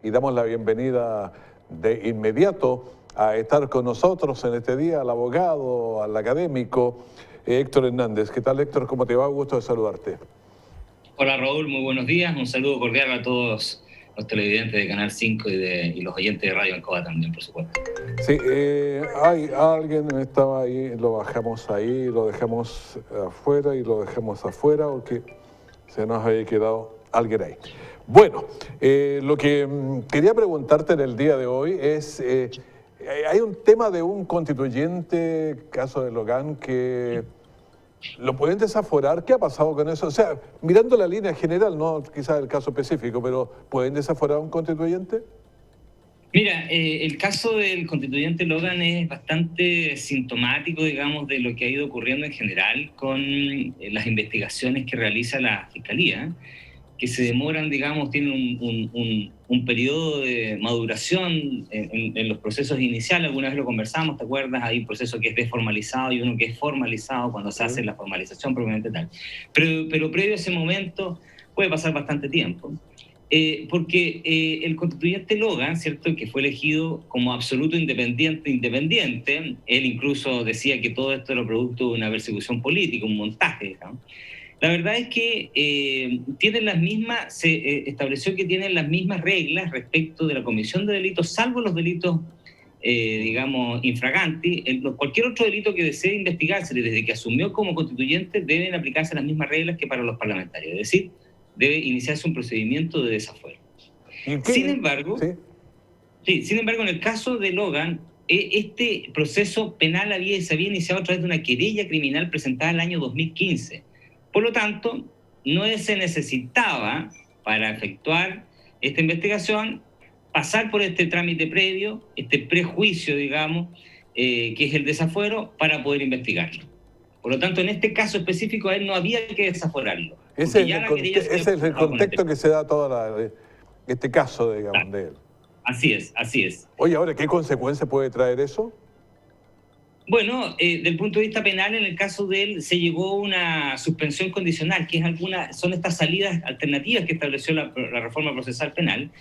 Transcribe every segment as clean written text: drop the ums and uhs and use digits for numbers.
y damos la bienvenida de inmediato a estar con nosotros en este día al abogado, al académico Héctor Hernández. ¿Qué tal, Héctor? ¿Cómo te va? Un gusto de saludarte. Hola Raúl, muy buenos días. Un saludo cordial a todos los televidentes de Canal 5 y los oyentes de Radio Ancoa también, por supuesto. Sí, hay alguien estaba ahí, lo bajamos ahí, lo dejamos afuera y lo dejamos afuera porque se nos había quedado alguien ahí. Bueno, lo que quería preguntarte en el día de hoy es, hay un tema de un constituyente, caso de Logan, que lo pueden desaforar. ¿Qué ha pasado con eso? O sea, mirando la línea general, no quizás el caso específico, pero ¿pueden desaforar a un constituyente? Mira, el caso del constituyente Logan es bastante sintomático, digamos, de lo que ha ido ocurriendo en general con las investigaciones que realiza la Fiscalía, que se demoran, digamos, tienen un periodo de maduración en los procesos iniciales. Alguna vez lo conversamos, ¿te acuerdas? Hay un proceso que es desformalizado y uno que es formalizado cuando se hace la formalización propiamente tal. Pero previo a ese momento puede pasar bastante tiempo. Porque el constituyente Logan, ¿cierto?, que fue elegido como absoluto independiente, él incluso decía que todo esto era producto de una persecución política, un montaje, digamos. La verdad es que tienen las mismas, se estableció que tienen las mismas reglas respecto de la comisión de delitos, salvo los delitos, digamos, infraganti. Cualquier otro delito que desee investigarse desde que asumió como constituyente deben aplicarse las mismas reglas que para los parlamentarios, es decir, debe iniciarse un procedimiento de desafuero. Sin embargo, en el caso de Logan, este proceso penal se había iniciado a través de una querella criminal presentada en el año 2015. Por lo tanto, no se necesitaba, para efectuar esta investigación, pasar por este trámite previo, este prejuicio, digamos, que es el desafuero, para poder investigarlo. Por lo tanto, en este caso específico, a él no había que desaforarlo. Ese es el contexto que se da todo este caso, digamos, de él. Así es, así es. Oye, ahora, ¿qué consecuencias puede traer eso? Bueno, del punto de vista penal, en el caso de él, se llegó a una suspensión condicional, que son estas salidas alternativas que estableció la reforma procesal penal,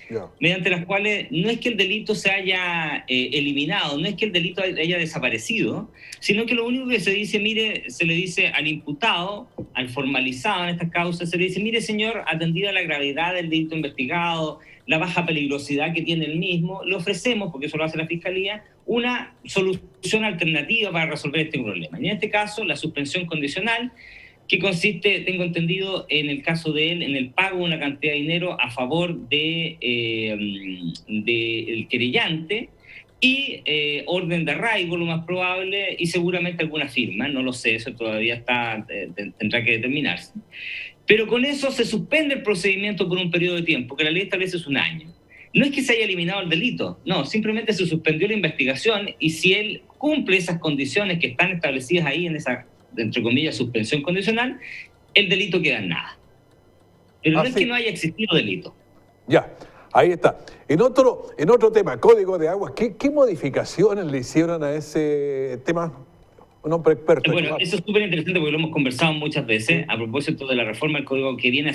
mediante las cuales no es que el delito se haya eliminado, no es que el delito haya desaparecido, sino que lo único que se dice, mire, se le dice al imputado, al formalizado en estas causas, se le dice, mire señor, atendida la gravedad del delito investigado, la baja peligrosidad que tiene el mismo, le ofrecemos, porque eso lo hace la Fiscalía, una solución alternativa para resolver este problema. Y en este caso, la suspensión condicional, que consiste, tengo entendido, en el caso de él, en el pago de una cantidad de dinero a favor del querellante y orden de arraigo, lo más probable, y seguramente alguna firma, no lo sé, eso todavía tendrá que determinarse. Pero con eso se suspende el procedimiento por un periodo de tiempo, que la ley establece es 1 año. No es que se haya eliminado el delito, no, simplemente se suspendió la investigación y si él cumple esas condiciones que están establecidas ahí en esa, entre comillas, suspensión condicional, el delito queda en nada. Pero no es que no haya existido delito. Ya, ahí está. En otro tema, Código de Aguas, ¿qué modificaciones le hicieron a ese tema? Un hombre experto. Bueno, eso es súper interesante porque lo hemos conversado muchas veces a propósito de la reforma del Código que viene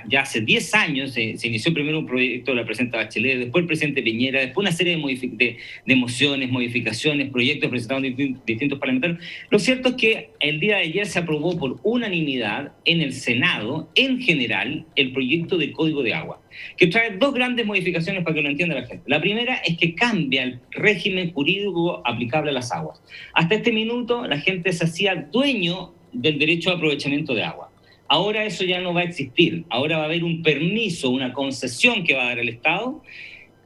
ya hace 10 años. Se inició primero un proyecto de la presidenta Bachelet, después el presidente Piñera, después una serie de mociones, modificaciones, proyectos presentados de distintos parlamentarios. Lo cierto es que el día de ayer se aprobó por unanimidad en el Senado, en general, el proyecto de Código de Agua, que trae 2 grandes modificaciones para que lo entienda la gente. La primera es que cambia el régimen jurídico aplicable a las aguas. Hasta este minuto la gente se hacía dueño del derecho de aprovechamiento de agua. Ahora eso ya no va a existir. Ahora va a haber un permiso, una concesión que va a dar el Estado,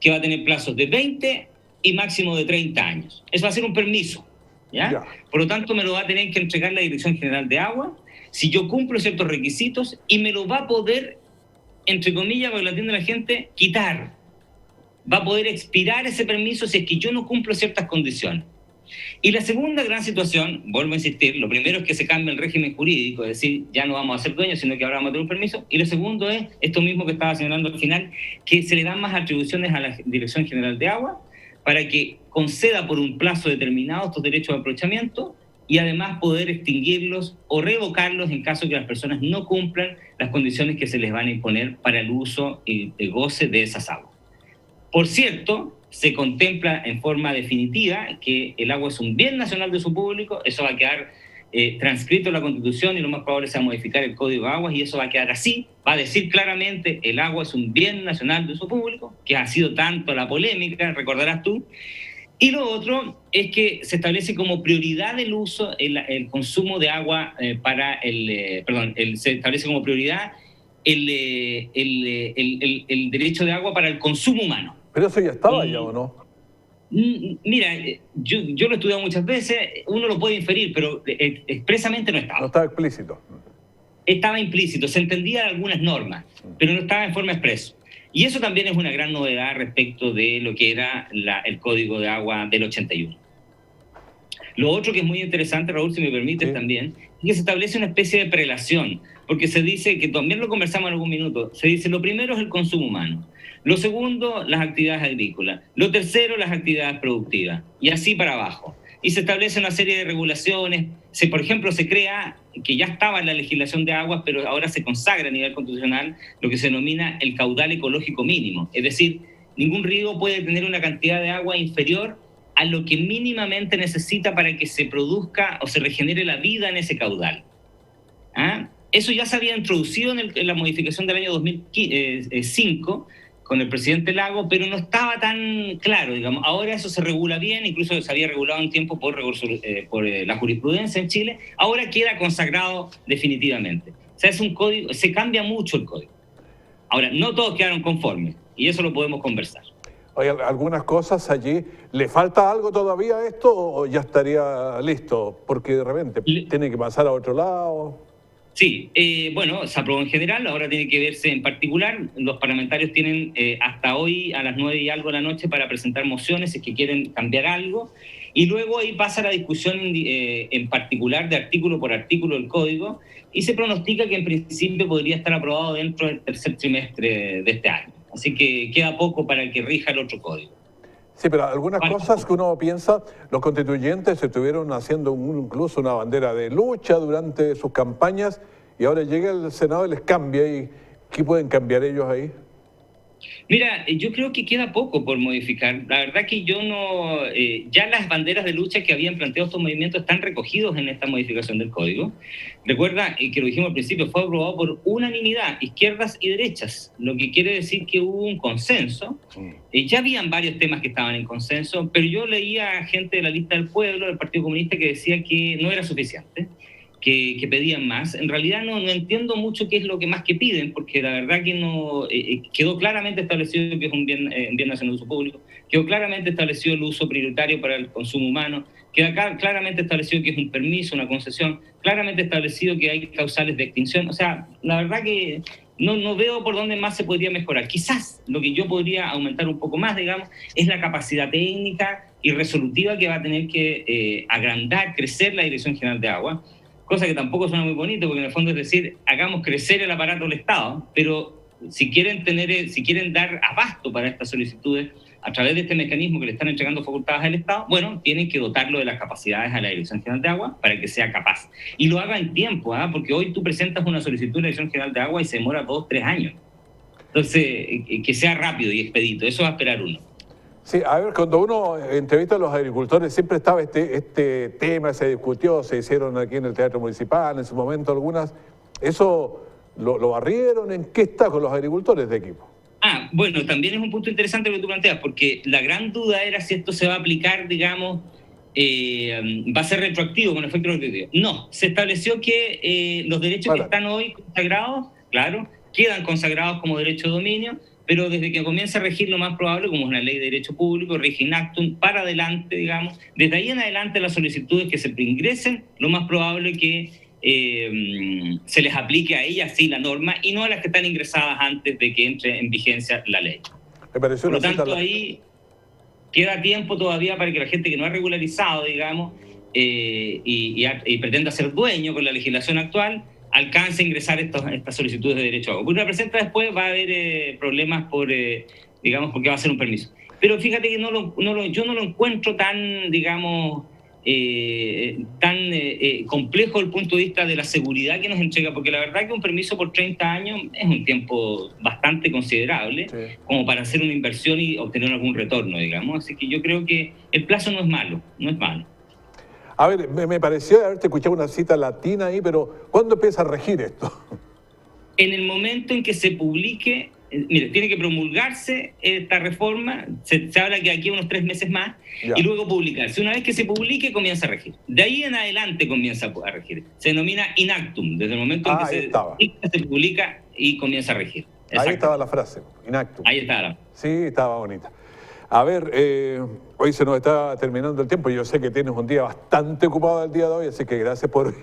que va a tener plazos de 20 y máximo de 30 años. Eso va a ser un permiso, ¿ya? Por lo tanto, me lo va a tener que entregar la Dirección General de Agua si yo cumplo ciertos requisitos y me lo va a poder, entre comillas, para que lo entienda la gente, quitar. Va a poder expirar ese permiso si es que yo no cumplo ciertas condiciones. Y la segunda gran situación, vuelvo a insistir, lo primero es que se cambia el régimen jurídico, es decir, ya no vamos a ser dueños, sino que ahora vamos a tener un permiso. Y lo segundo es esto mismo que estaba señalando al final, que se le dan más atribuciones a la Dirección General de Agua para que conceda por un plazo determinado estos derechos de aprovechamiento y además poder extinguirlos o revocarlos en caso de que las personas no cumplan las condiciones que se les van a imponer para el uso y el goce de esas aguas. Por cierto, se contempla en forma definitiva que el agua es un bien nacional de uso público, eso va a quedar transcrito en la Constitución y lo más probable sea modificar el Código de Aguas y eso va a quedar así, va a decir claramente el agua es un bien nacional de uso público, que ha sido tanto la polémica, recordarás tú. Y lo otro es que se establece como prioridad el uso, el consumo de agua se establece como prioridad el derecho de agua para el consumo humano. Pero eso ya estaba ya, ¿o no? Mira, yo lo he estudiado muchas veces, uno lo puede inferir, pero expresamente no estaba. No estaba explícito. Estaba implícito, se entendían algunas normas, pero no estaba en forma expresa. Y eso también es una gran novedad respecto de lo que era el Código de Agua del 81. Lo otro que es muy interesante, Raúl, si me permites también, es que se establece una especie de prelación, porque se dice, que también lo conversamos en algún minuto, se dice lo primero es el consumo humano, lo segundo las actividades agrícolas, lo tercero las actividades productivas, y así para abajo. Y se establece una serie de regulaciones, por ejemplo, se crea, que ya estaba en la legislación de aguas, pero ahora se consagra a nivel constitucional, lo que se denomina el caudal ecológico mínimo, es decir, ningún río puede tener una cantidad de agua inferior a lo que mínimamente necesita para que se produzca o se regenere la vida en ese caudal. ¿Ah? Eso ya se había introducido en la modificación del año 2005 con el presidente Lago, pero no estaba tan claro, digamos. Ahora eso se regula bien, incluso se había regulado un tiempo por la jurisprudencia en Chile. Ahora queda consagrado definitivamente. O sea, es un código, se cambia mucho el código. Ahora, no todos quedaron conformes, y eso lo podemos conversar. Oye, algunas cosas allí, ¿le falta algo todavía a esto o ya estaría listo? Porque de repente tiene que pasar a otro lado. Sí, bueno, se aprobó en general, ahora tiene que verse en particular. Los parlamentarios tienen hasta hoy a las 9 y algo de la noche para presentar mociones si es que quieren cambiar algo. Y luego ahí pasa la discusión en particular de artículo por artículo del código y se pronostica que en principio podría estar aprobado dentro del tercer trimestre de este año. Así que queda poco para que rija el otro código. Sí, pero algunas cosas que uno piensa, los constituyentes estuvieron haciendo incluso una bandera de lucha durante sus campañas y ahora llega el Senado y les cambia. ¿Y qué pueden cambiar ellos ahí? Mira, yo creo que queda poco por modificar. La verdad que yo no... ya las banderas de lucha que habían planteado estos movimientos están recogidos en esta modificación del código. Recuerda que lo dijimos al principio, fue aprobado por unanimidad, izquierdas y derechas, lo que quiere decir que hubo un consenso. Ya habían varios temas que estaban en consenso, pero yo leía a gente de la lista del pueblo, del Partido Comunista, que decía que no era suficiente, que pedían más. En realidad no entiendo mucho qué es lo que más que piden, porque la verdad que no quedó claramente establecido que es un bien nacional de uso público, quedó claramente establecido el uso prioritario para el consumo humano, queda claramente establecido que es un permiso, una concesión, claramente establecido que hay causales de extinción. O sea, la verdad que no veo por dónde más se podría mejorar. Quizás lo que yo podría aumentar un poco más, digamos, es la capacidad técnica y resolutiva que va a tener que agrandar, crecer la Dirección General de Agua, cosa que tampoco suena muy bonito, porque en el fondo es decir, hagamos crecer el aparato del Estado, pero si quieren dar abasto para estas solicitudes a través de este mecanismo que le están entregando facultades al Estado, bueno, tienen que dotarlo de las capacidades a la Dirección General de Agua para que sea capaz. Y lo haga en tiempo, porque hoy tú presentas una solicitud a la Dirección General de Agua y se demora 2 o 3 años. Entonces, que sea rápido y expedito, eso va a esperar uno. Sí, a ver, cuando uno entrevista a los agricultores, siempre estaba este tema, se discutió, se hicieron aquí en el Teatro Municipal, en su momento algunas. ¿Eso lo barrieron? ¿En qué está con los agricultores de equipo? Bueno, también es un punto interesante lo que tú planteas, porque la gran duda era si esto se va a aplicar, digamos, va a ser retroactivo, con efecto retroactivo. No, se estableció que los derechos que están hoy consagrados, claro, quedan consagrados como derecho de dominio, pero desde que comienza a regir lo más probable, como es una ley de derecho público, rige in actum, para adelante, digamos, desde ahí en adelante las solicitudes que se ingresen, lo más probable que se les aplique a ellas sí la norma y no a las que están ingresadas antes de que entre en vigencia la ley. Por lo tanto, ahí queda tiempo todavía para que la gente que no ha regularizado, digamos, y pretenda ser dueño con la legislación actual, alcance a ingresar estas solicitudes de derecho a agua. Porque una presenta después va a haber problemas digamos, porque va a ser un permiso. Pero fíjate que yo no lo encuentro tan, digamos, tan complejo desde el punto de vista de la seguridad que nos entrega, porque la verdad que un permiso por 30 años es un tiempo bastante considerable, sí, como para hacer una inversión y obtener algún retorno, digamos. Así que yo creo que el plazo no es malo, no es malo. A ver, me pareció haberte escuchado una cita latina ahí, pero ¿cuándo empieza a regir esto? En el momento en que se publique, mire, tiene que promulgarse esta reforma, se habla que aquí unos 3 meses más, ya, y luego publicarse. Una vez que se publique, comienza a regir. De ahí en adelante comienza a regir. Se denomina inactum, desde el momento en que se publica y comienza a regir. Ahí estaba la frase, inactum. Ahí estaba la frase. Sí, estaba bonita. A ver, hoy se nos está terminando el tiempo. Yo sé que tienes un día bastante ocupado el día de hoy, así que gracias por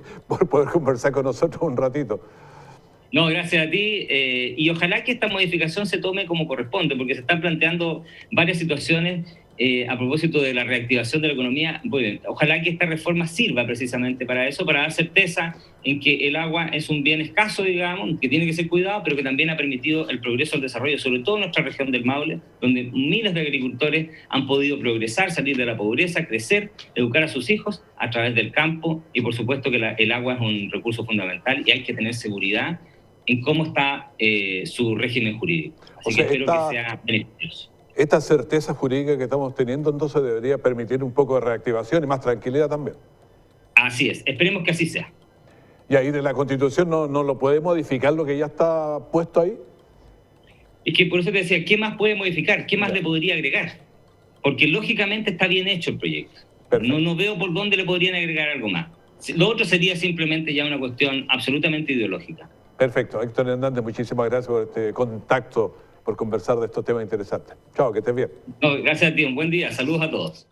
poder conversar con nosotros un ratito. No, gracias a ti. Y ojalá que esta modificación se tome como corresponde, porque se están planteando varias situaciones a propósito de la reactivación de la economía. Bueno, ojalá que esta reforma sirva precisamente para eso, para dar certeza en que el agua es un bien escaso, digamos, que tiene que ser cuidado, pero que también ha permitido el progreso, el desarrollo, sobre todo en nuestra región del Maule, donde miles de agricultores han podido progresar, salir de la pobreza, crecer, educar a sus hijos a través del campo, y por supuesto que el agua es un recurso fundamental y hay que tener seguridad en cómo está su régimen jurídico. Así que espero que sea beneficioso. Esta certeza jurídica que estamos teniendo entonces debería permitir un poco de reactivación y más tranquilidad también. Así es, esperemos que así sea. ¿Y ahí de la Constitución no lo puede modificar lo que ya está puesto ahí? Es que por eso te decía, ¿qué más puede modificar? ¿Qué más le podría agregar? Porque lógicamente está bien hecho el proyecto. No veo por dónde le podrían agregar algo más. Lo otro sería simplemente ya una cuestión absolutamente ideológica. Perfecto. Héctor Hernández, muchísimas gracias por este contacto, por conversar de estos temas interesantes. Chao, que estés bien. No, gracias a ti. Un buen día. Saludos a todos.